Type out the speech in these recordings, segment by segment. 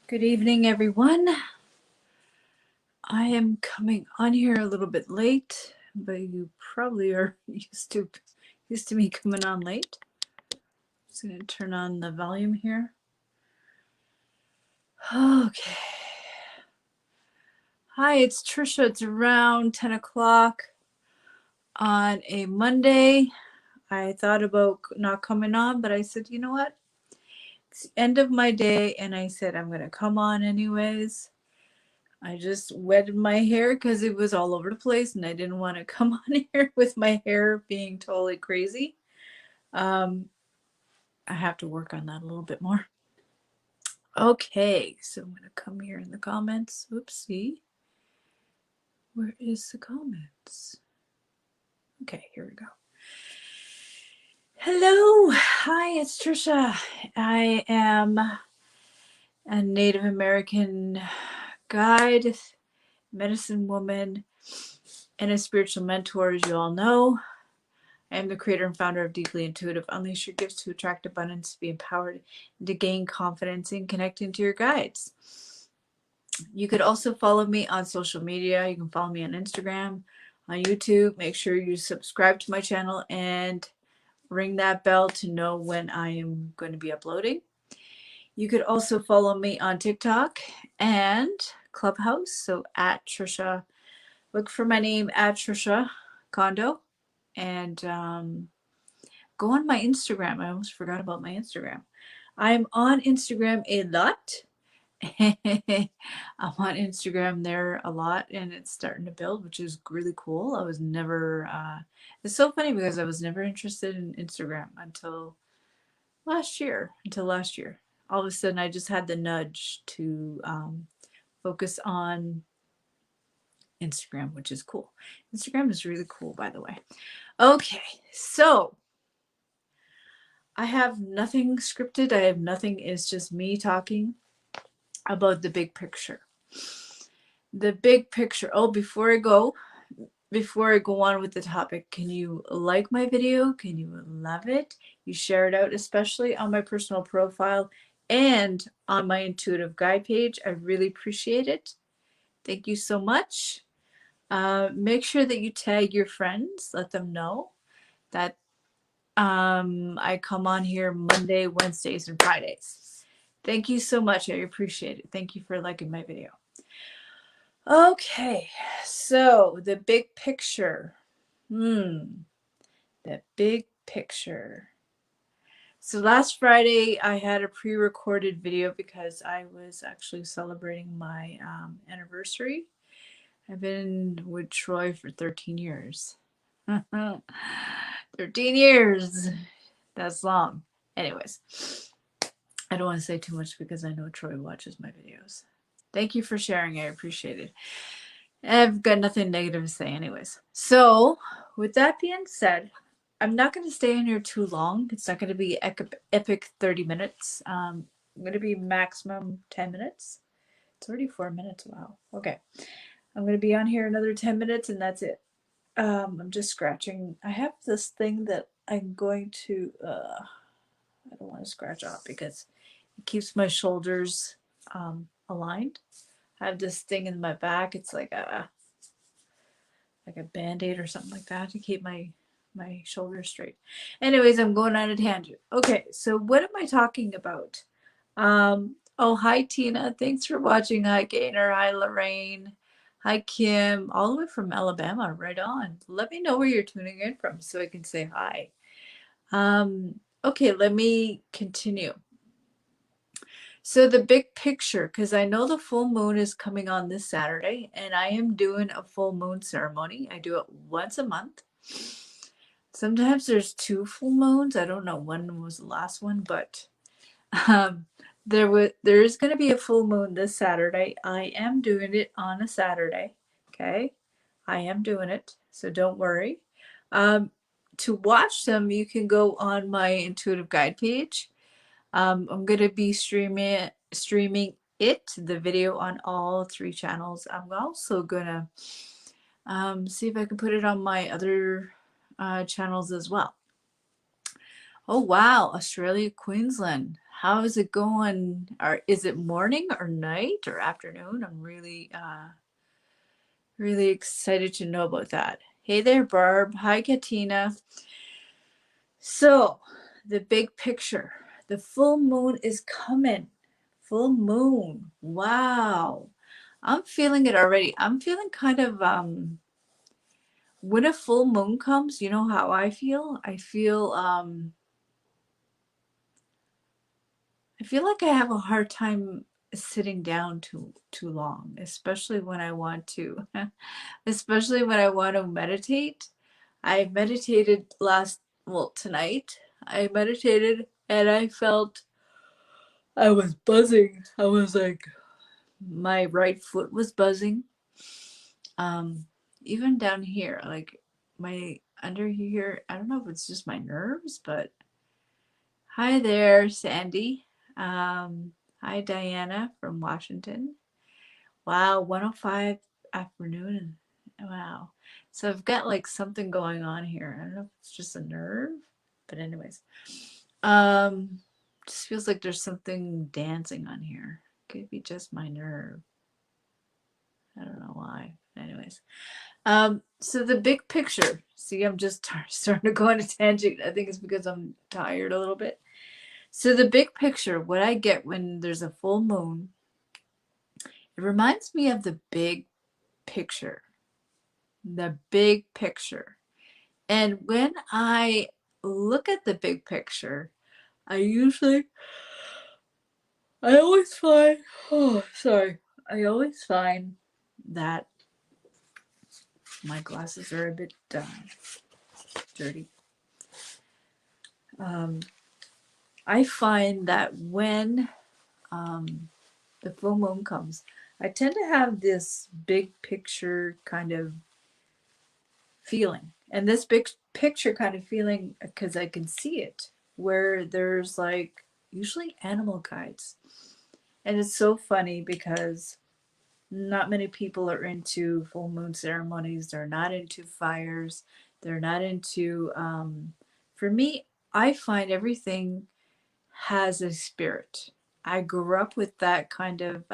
Good evening, everyone. I am coming on here a little bit late, but you probably are used to me coming on late. Just gonna turn on the volume here. Okay. Hi, it's Trisha. It's around 10 o'clock on a Monday. I thought about not coming on, but I said, you know what? It's the end of my day, and I said I'm gonna come on anyways. I just wetted my hair because it was all over the place and I didn't want to come on here with my hair being totally crazy. I have to work on that a little bit more. Okay, so I'm going to come here in the comments. Oopsie. Where is the comments? Okay, here we go. Hello. Hi, it's Trisha. I am a Native American guide, medicine woman, and a spiritual mentor, as you all know. I am the creator and founder of Deeply Intuitive. Unleash your gifts to attract abundance, to be empowered, and to gain confidence in connecting to your guides. You could also follow me on social media. You can follow me on Instagram, on YouTube. Make sure you subscribe to my channel and ring that bell to know when I am going to be uploading. You could also follow me on TikTok and Clubhouse. So at Trisha, look for my name at trishacondo, and go on my Instagram. I almost forgot about my Instagram. I'm on Instagram a lot. I'm on Instagram there a lot, and it's starting to build, which is really cool. I was never, it's so funny because I was never interested in Instagram until last year. All of a sudden, I just had the nudge to focus on Instagram, which is cool. Instagram is really cool, by the way. Okay, so I have nothing scripted. I have nothing. It's just me talking about the big picture. The big picture. Oh, before I go on with the topic, can you like my video? Can you love it? You share it out, especially on my personal profile and on my intuitive guide page. I really appreciate it. Thank you so much. Make sure that you tag your friends. Let them know that I come on here Monday, Wednesdays, and Fridays. Thank you so much. I appreciate it. Thank you for liking my video. Okay, so the big picture. The big picture. So last Friday, I had a pre-recorded video because I was actually celebrating my anniversary. I've been with Troy for 13 years. 13 years. That's long. Anyways, I don't want to say too much because I know Troy watches my videos. Thank you for sharing. I appreciate it. I've got nothing negative to say anyways. So with that being said, I'm not going to stay in here too long. It's not going to be epic 30 minutes. I'm going to be maximum 10 minutes. It's already 4 minutes. Wow. Okay. I'm going to be on here another 10 minutes and that's it. I'm just scratching. I have this thing that I'm going to, I don't want to scratch off because it keeps my shoulders aligned. I have this thing in my back. It's like a band-aid or something like that to keep my shoulders straight. Anyways, I'm going on a tangent. Okay, so what am I talking about? Oh, hi Tina. Thanks for watching. Hi Gaynor. Hi Lorraine. Hi Kim. All the way from Alabama. Right on. Let me know where you're tuning in from so I can say hi. Okay, let me continue. So the big picture, because I know the full moon is coming on this Saturday, and I am doing a full moon ceremony. I do it once a month. Sometimes there's 2 full moons. I don't know when was the last one, but there is going to be a full moon this Saturday. I am doing it on a Saturday. Okay, I am doing it, so don't worry. To watch them, you can go on my intuitive guide page. I'm going to be streaming the video on all 3 channels. I'm also going to see if I can put it on my other channels as well. Oh, wow. Australia, Queensland. How is it going? Or is it morning or night or afternoon? I'm really excited to know about that. Hey there, Barb. Hi, Katina. So, the big picture. The full moon is coming. Full moon. Wow. I'm feeling it already. I'm feeling kind of when a full moon comes, you know how I feel? I feel like I have a hard time sitting down too long, especially when I want to especially when I want to meditate. I meditated tonight. I meditated and I felt I was buzzing. I was like, my right foot was buzzing. Um, Even down here, like my under here, I don't know if it's just my nerves, but hi there, Sandy. Hi, Diana from Washington. Wow, 105 afternoon. Wow. So I've got like something going on here. I don't know if it's just a nerve, but anyways. Um, just feels like there's something dancing on here. Could be just my nerve. I don't know why. Anyways. So the big picture. See, I'm just starting to go on a tangent. I think it's because I'm tired a little bit. So the big picture, what I get when there's a full moon, it reminds me of the big picture. The big picture. And when I look at the big picture, I always find, oh, sorry, I always find that my glasses are a bit dirty. Um, I find that when the full moon comes, I tend to have this big picture kind of feeling. And this big picture kind of feeling, because I can see it, where there's like usually animal guides. And it's so funny because not many people are into full moon ceremonies. They're not into fires. They're not into, for me, I find everything has a spirit. I grew up with that kind of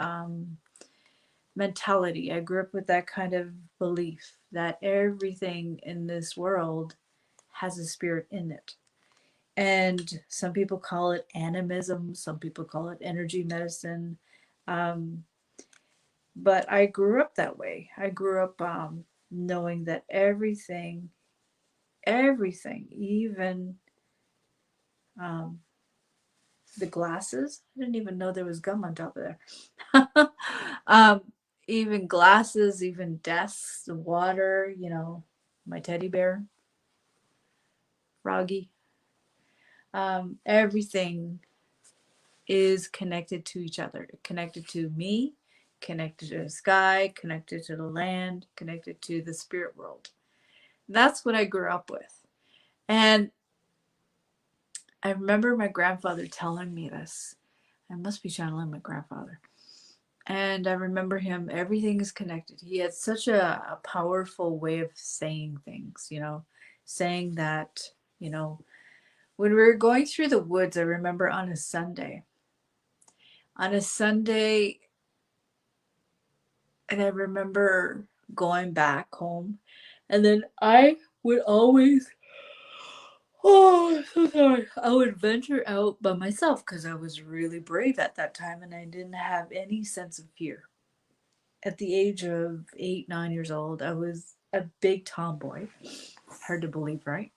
mentality. I grew up with that kind of belief that everything in this world has a spirit in it. And some people call it animism, some people call it energy medicine. Um, but I grew up that way. I grew up knowing that everything, even um, the glasses, I didn't even know there was gum on top of there. um, Even glasses, even desks, the water, my teddy bear, Froggy, everything is connected to each other, connected to me, connected to the sky, connected to the land, connected to the spirit world. That's what I grew up with. And I remember my grandfather telling me this. I must be channeling my grandfather. And I remember him, everything is connected. He had such a powerful way of saying things, saying that, when we were going through the woods, I remember on a Sunday, and I remember going back home, and then I would always, oh, so sorry, I would venture out by myself because I was really brave at that time and I didn't have any sense of fear. At the age of 8, 9 years old, I was a big tomboy. Hard to believe, right?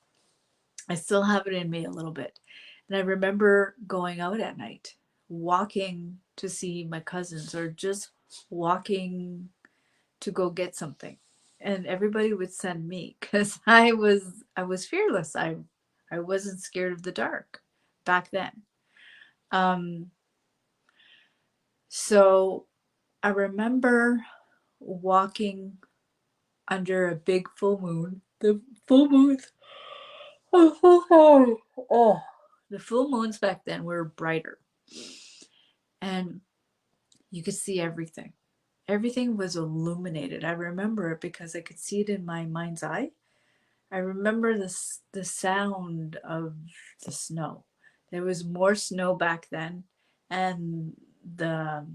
I still have it in me a little bit. And I remember going out at night, walking to see my cousins, or just walking to go get something. And everybody would send me because I was fearless. I wasn't scared of the dark back then. Um, so I remember walking under a big full moon. The full moons. Oh, so sorry. Oh, the full moons back then were brighter, and you could see everything. Everything was illuminated. I remember it because I could see it in my mind's eye. I remember the sound of the snow. There was more snow back then, and the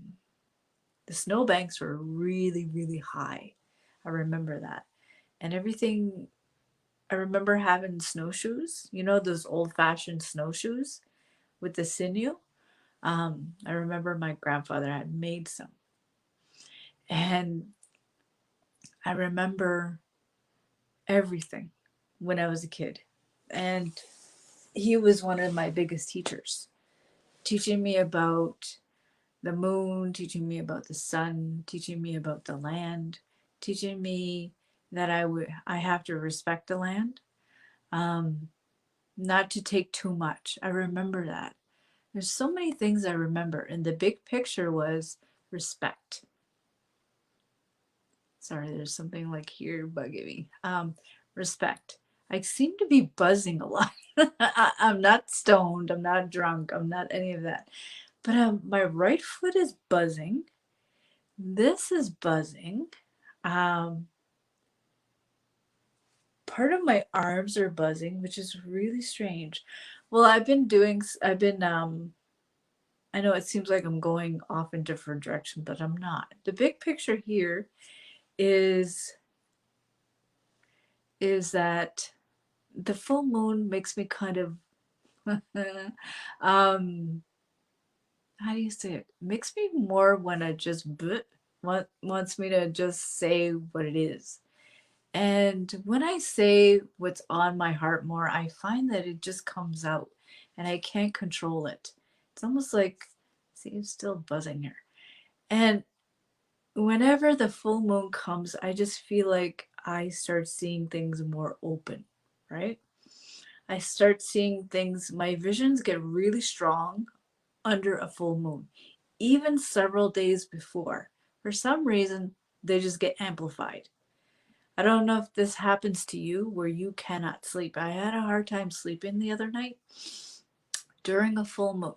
the snowbanks were really, really high. I remember that. And everything, I remember having snowshoes, you know, those old fashioned snowshoes with the sinew. I remember my grandfather had made some. And I remember everything when I was a kid. And he was one of my biggest teachers, teaching me about the moon, teaching me about the sun, teaching me about the land, teaching me that I have to respect the land, um, not to take too much. I remember that. There's so many things I remember, and the big picture was respect. Sorry, there's something like here bugging me. Respect. I seem to be buzzing a lot. I'm not stoned. I'm not drunk. I'm not any of that. But my right foot is buzzing. This is buzzing. Um, Part of my arms are buzzing, which is really strange. Well, I know it seems like I'm going off in different directions, but I'm not. The big picture here is is that the full moon makes me kind of um how do you say it? Makes me more want to just wants me to just say what it is. And when I say what's on my heart more, I find that it just comes out and I can't control it. It's almost like, see, it's still buzzing here. And whenever the full moon comes, I just feel like I start seeing things more open, right? I start seeing things, my visions get really strong under a full moon, even several days before. For some reason, they just get amplified. I don't know if this happens to you where you cannot sleep. I had a hard time sleeping the other night during a full moon.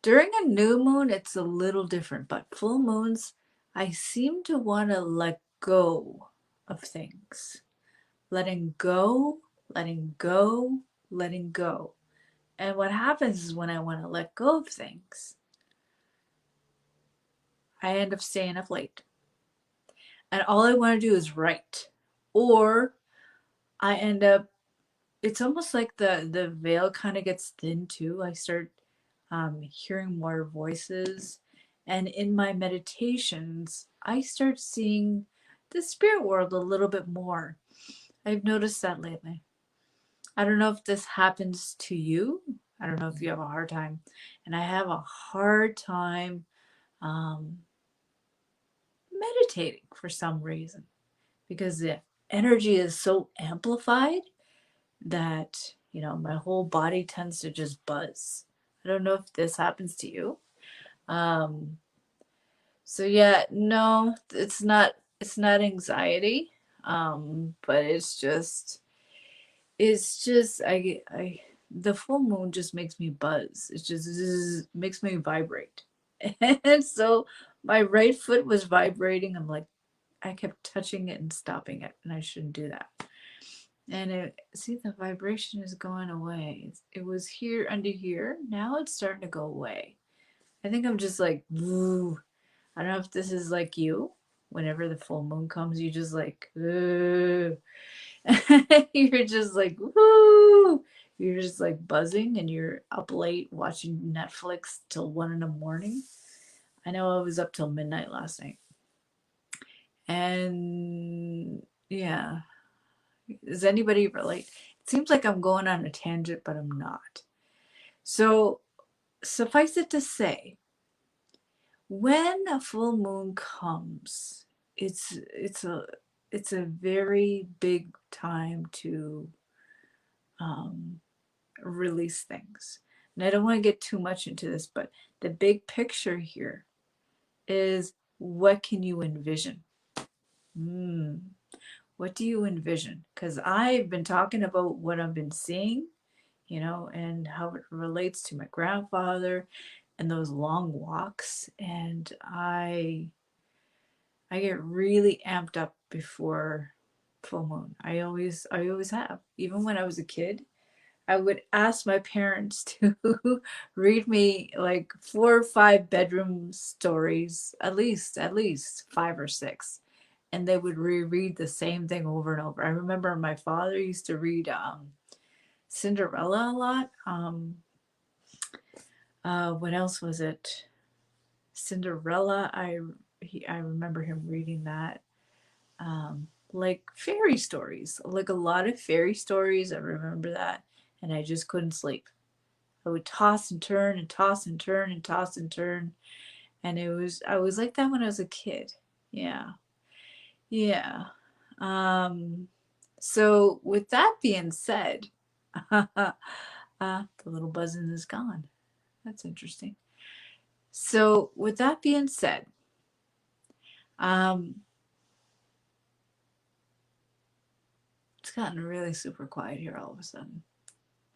During a new moon, it's a little different, but full moons, I seem to want to let go of things. Letting go, letting go, letting go. And what happens is when I want to let go of things, I end up staying up late. And all I want to do is write. Or I end up, it's almost like the veil kind of gets thin too. I start hearing more voices. And in my meditations, I start seeing the spirit world a little bit more. I've noticed that lately. I don't know if this happens to you. I don't know if you have a hard time. And I have a hard time um, meditating for some reason because the energy is so amplified that, my whole body tends to just buzz. I don't know if this happens to you. Um, so yeah, no, it's not anxiety. But it's just the full moon just makes me buzz. It just makes me vibrate. And so my right foot was vibrating. I'm like, I kept touching it and stopping it, and I shouldn't do that. And see, the vibration is going away. It was here under here. Now it's starting to go away. I think I'm just like, woo. I don't know if this is like you. Whenever the full moon comes, you just like, ooh. You're just like, woo. You're just like buzzing and you're up late watching Netflix till 1 in the morning. I know I was up till midnight last night. And yeah, does anybody relate? It seems like I'm going on a tangent, but I'm not. So suffice it to say, when a full moon comes, it's a very big time to um, release things. And I don't want to get too much into this, but the big picture here is, what can you envision? What do you envision? Because I've been talking about what I've been seeing, and how it relates to my grandfather and those long walks. And I get really amped up before full moon. I always have. Even when I was a kid, I would ask my parents to read me like 4 or 5 bedroom stories, at least 5 or 6, and they would reread the same thing over and over. I remember my father used to read Cinderella a lot. What else was it? Cinderella. I remember him reading that. Like fairy stories, like a lot of fairy stories. I remember that, and I just couldn't sleep. I would toss and turn and toss and turn and toss and turn, and I was like that when I was a kid. Yeah, yeah. Um, so with that being said, the little buzzing is gone. That's interesting. So with that being said, um, it's gotten really super quiet here all of a sudden.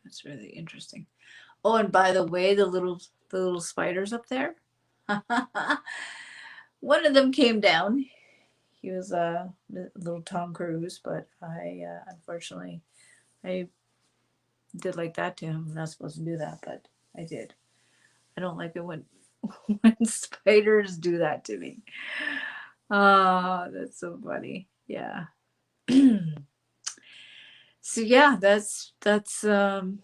That's really interesting. Oh, and by the way, the little spiders up there, one of them came down. He was a little Tom Cruise, but I unfortunately I did like that to him. I'm not supposed to do that, but I did. I don't like it when when spiders do that to me. Oh, that's so funny. Yeah. So yeah, that's the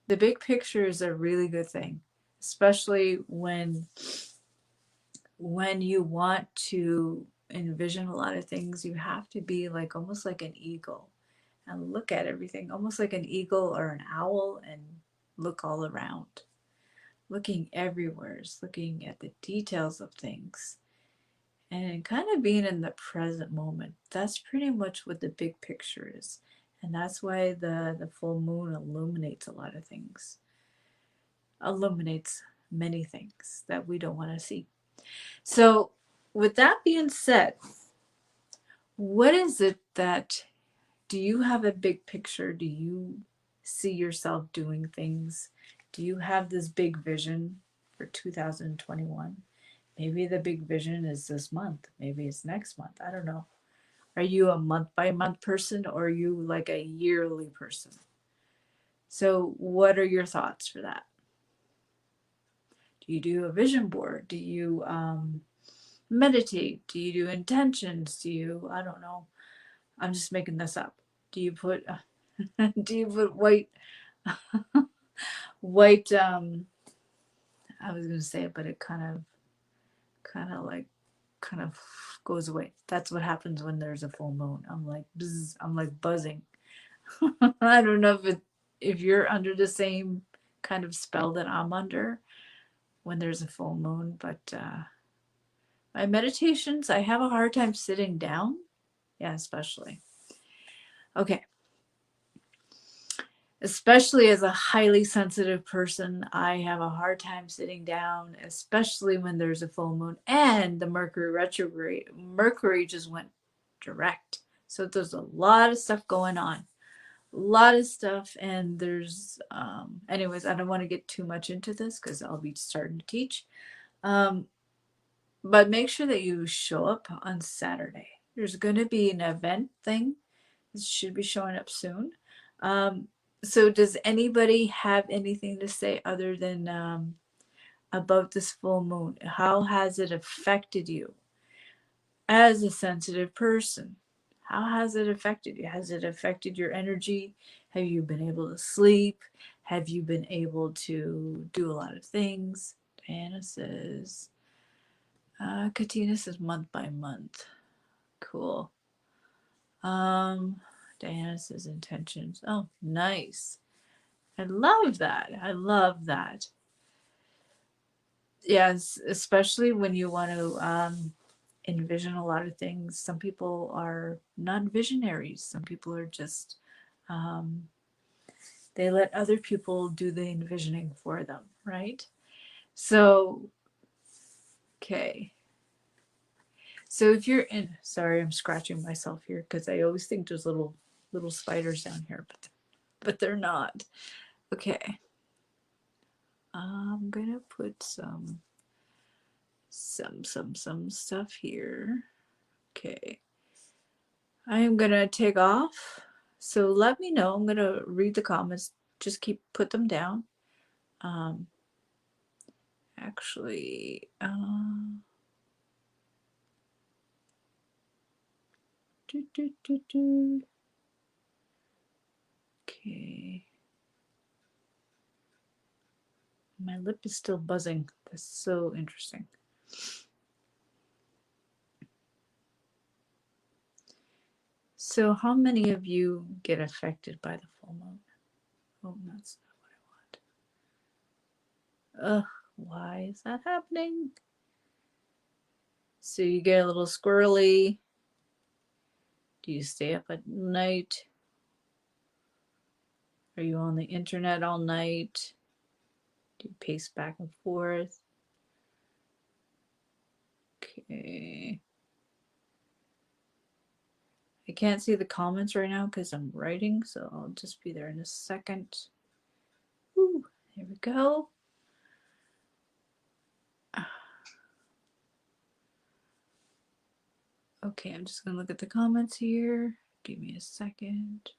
big picture is a really good thing, especially when you want to envision a lot of things. You have to be like almost like an eagle and look at everything almost like an eagle or an owl and look all around. Looking everywhere is looking at the details of things and kind of being in the present moment. That's pretty much what the big picture is. And that's why the full moon illuminates a lot of things, illuminates many things that we don't want to see. So, with that being said, what is it that do you have a big picture? Do you see yourself doing things? Do you have this big vision for 2021? Maybe the big vision is this month. Maybe it's next month. I don't know. Are you a month by month person or are you like a yearly person? So, what are your thoughts for that? Do you do a vision board? Do you meditate? Do you do intentions? Do you, I don't know. I'm just making this up. Do you put do you put white I was gonna say it, but it kind of goes away. That's what happens when there's a full moon. I'm like bzz, I'm like buzzing. I don't know if you're under the same kind of spell that I'm under when there's a full moon, but my meditations, I have a hard time sitting down. Yeah, especially. Okay. Especially as a highly sensitive person, I have a hard time sitting down, especially when there's a full moon and the Mercury retrograde. Mercury just went direct. So there's a lot of stuff going on. A lot of stuff. And there's, anyways, I don't want to get too much into this because I'll be starting to teach. Um, but make sure that you show up on Saturday. There's going to be an event thing. It should be showing up soon. Um, so, does anybody have anything to say other than about this full moon? How has it affected you as a sensitive person? How has it affected you? Has it affected your energy? Have you been able to sleep? Have you been able to do a lot of things? Diana says, Katina says month by month. Cool. Um, Diana says intentions. Oh, nice. I love that. I love that. Yes, especially when you want to envision a lot of things. Some people are not visionaries. Some people are just, um, they let other people do the envisioning for them, right? So, okay. So if you're in, sorry, I'm scratching myself here because I always think there's little spiders down here, but they're not. Okay. I'm gonna put some stuff here. Okay. I am gonna take off So let me know. I'm gonna read the comments. Just put them down. Um, actually, okay. My lip is still buzzing. That's so interesting. So, how many of you get affected by the full moon? Oh, that's not what I want. Ugh, why is that happening? So, you get a little squirrely. Do you stay up at night? Are you on the internet all night? Do you pace back and forth? Okay. I can't see the comments right now because I'm writing, so I'll just be there in a second. Ooh, here we go. Okay, I'm just gonna look at the comments here. Give me a second.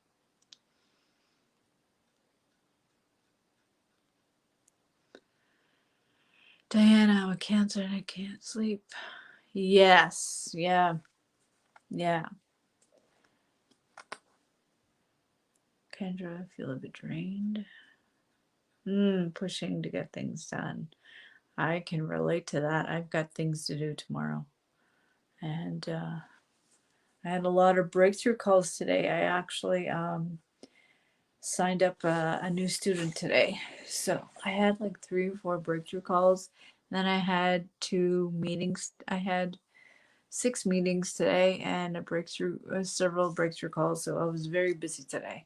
Diana, I'm a Cancer and I can't sleep. Yes, yeah, yeah. Kendra, I feel a bit drained. Pushing to get things done. I can relate to that. I've got things to do tomorrow. And I had a lot of breakthrough calls today. I actually signed up a new student today. So I had like 3 or 4 breakthrough calls. Then I had 2 meetings. I had 6 meetings today and several breakthrough calls. So I was very busy today.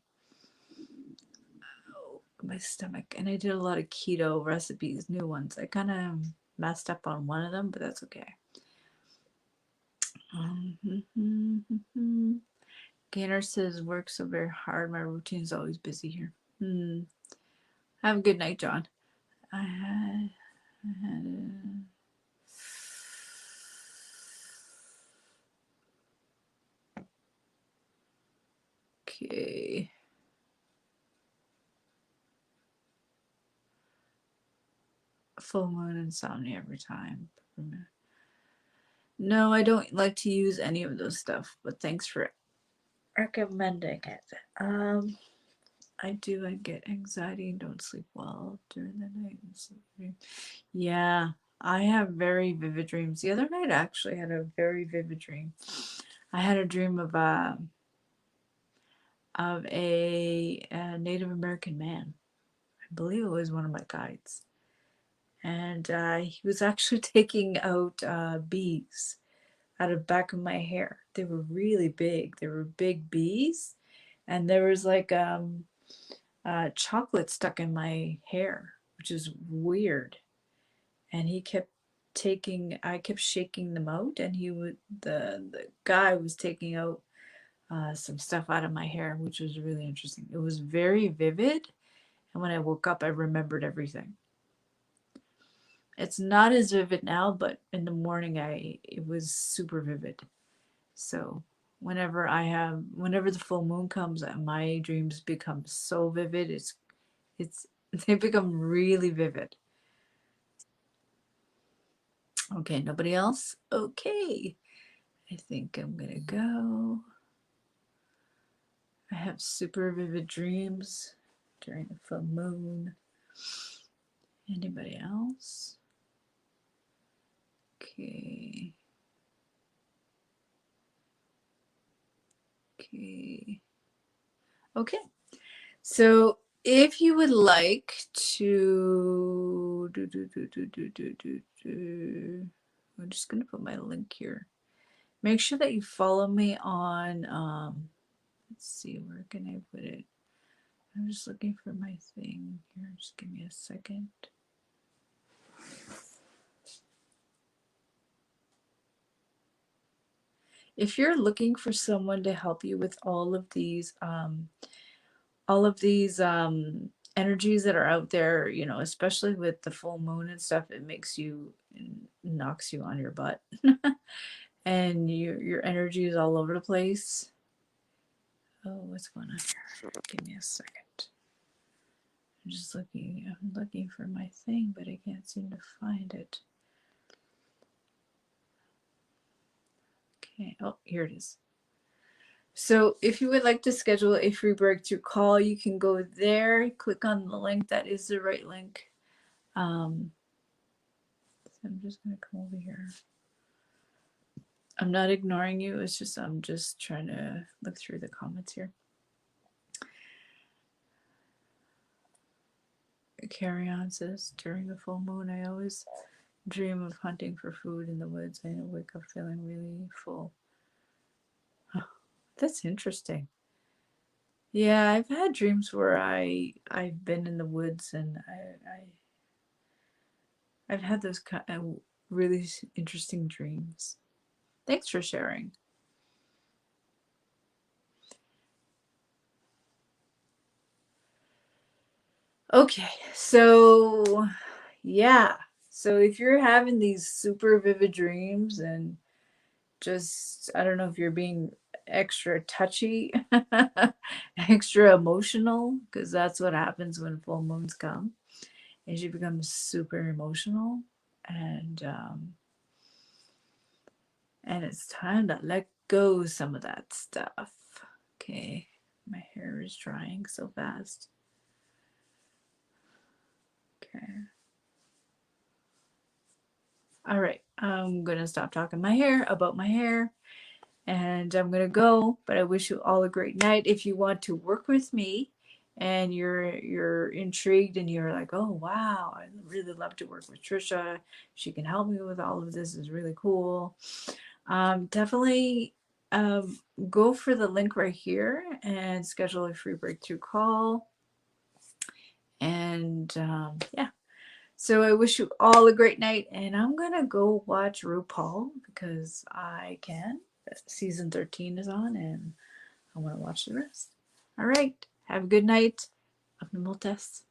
Oh, my stomach. And I did a lot of keto recipes, new ones. I kind of messed up on one of them, but that's okay. Gainer says, work so very hard. My routine is always busy here. Have a good night, John. I had okay. Full moon insomnia every time. No, I don't like to use any of those stuff, but thanks for recommending it. I do. I get anxiety and don't sleep well during the night. Yeah, I have very vivid dreams. The other night, I actually had a very vivid dream. I had a dream of a Native American man. I believe it was one of my guides, and he was actually taking out bees out of the back of my hair. They were really big. They were big bees, and there was like chocolate stuck in my hair, which is weird. And he kept I kept shaking them out, and the guy was taking out some stuff out of my hair, which was really interesting. It was very vivid, and when I woke up, I remembered everything. It's not as vivid now, but in the morning, it was super vivid. So whenever the full moon comes, my dreams become so vivid. It's they become really vivid. Okay, nobody else? Okay. I think I'm gonna go. I have super vivid dreams during the full moon. Anybody else? Okay. Okay. Okay. So if you would like to I'm just gonna put my link here. Make sure that you follow me on let's see, where can I put it? I'm just looking for my thing here. Just give me a second. If you're looking for someone to help you with all of these energies that are out there, especially with the full moon and stuff, it knocks you on your butt. And your energy is all over the place. Oh, what's going on here? Give me a second. I'm just looking. I'm looking for my thing, but I can't seem to find it. Okay. Oh, here it is. So if you would like to schedule a free breakthrough call, you can go there, click on the link. That is the right link. So I'm just going to come over here. I'm not ignoring you. It's just I'm just trying to look through the comments here. Carry on says, during the full moon, I always dream of hunting for food in the woods. I wake up feeling really full. Huh, that's interesting. Yeah, I've had dreams where I've been in the woods and I've had those kind of really interesting dreams. Thanks for sharing. Okay, so yeah. So if you're having these super vivid dreams and just, I don't know if you're being extra touchy, extra emotional, because that's what happens when full moons come, is you become super emotional, and it's time to let go some of that stuff. Okay, my hair is drying so fast. Okay. All right, I'm gonna stop talking about my hair, and I'm gonna go. But I wish you all a great night. If you want to work with me, and you're intrigued, and you're like, oh wow, I really love to work with Trisha. She can help me with all of this. Is really cool. Definitely go for the link right here and schedule a free breakthrough call. And yeah. So I wish you all a great night, and I'm gonna go watch RuPaul because I can. Season 13 is on, and I want to watch the rest. All right, have a good night. Optimal tests.